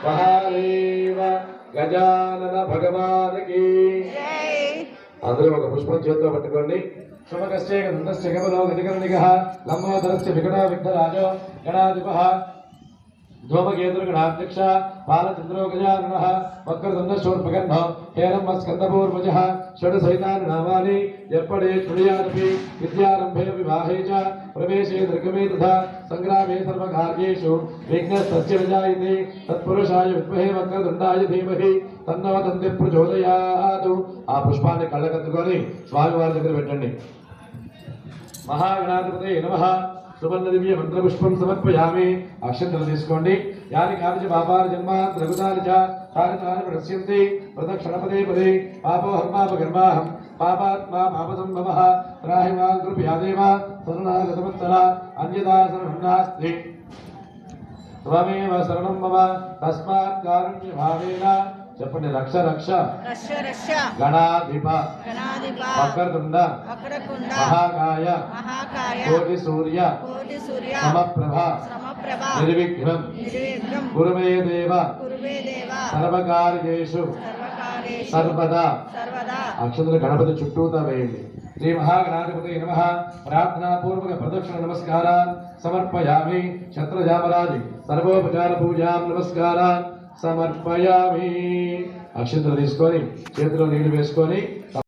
మహాదేవ గజానన భగవానికి. అందరూ ఒక పుష్పం చేతితో పట్టుకోండి. శుభకస్య గంధస్య కమలో గజకర్ణికః లంబోదరస్య వికటో విఘ్నరాజో గణాధిపః ధూమకేతుర్గణాధ్యక్ష బాలచంద్రో గజాననః వక్రతుండశూర్పకర్ణో హేరంబ స్కందపూర్వజః షడ్సైతాని నామాని యర్పడే తుల్యాదపి విద్యారంభే వివాహే చ ప్రవేశే నిర్గమే తథా సంగ్రామే సర్వకార్యేషు విఘ్నస్తస్య విజాయతే తత్పురుషాయ విద్మహే వక్రతుండాయ ధీమహి తన్నో దంతి ప్రచోదయాత్. ఆ పుష్పాన్ని కళ్ళకత్తుకొని స్వామివారి దగ్గర పెట్టండి. మహాగణాధిపతయే నమః. సువర్ణ దివ్య మంత్రపుష్పం సమర్పయామి. అక్షంతలు తీసుకోండి. యాని కాని పాపాని జన్మ ద్రగుతాని చ తాని తాని ప్రశ్యంతి ప్రదక్షిణపదే పదే పాపోహం పాపకర్మాహం పాపాత్మా పాపసంభవః త్రాహి మాం కృపయాదేవ శరణాగతవత్సల అన్యదా శరణం నాస్తి త్వమేవ శరణం మమ తస్మాత్ కారుణ్య భావేన. చెప్పండి. రక్ష రక్ష గణాధిప వక్రతుండ మహాకాయ కోటి సూర్య సమప్రభ నిర్విఘ్నం కురుమే దేవ సర్వకార్యేషు సర్వదా. అక్షంతలు గణపతి చుట్టూతా వేయండి. శ్రీ మహాగణాధిపతయే నమః. ప్రార్థనాపూర్వక ప్రదక్షిణ నమస్కారాన్ సమర్పయామి. ఛత్రజామరాజి సర్వోపచార పూజాం నమస్కారాన్ సమర్పయామి. అక్షంతలు తీసుకొని చేతిలో నీళ్లు వేసుకొని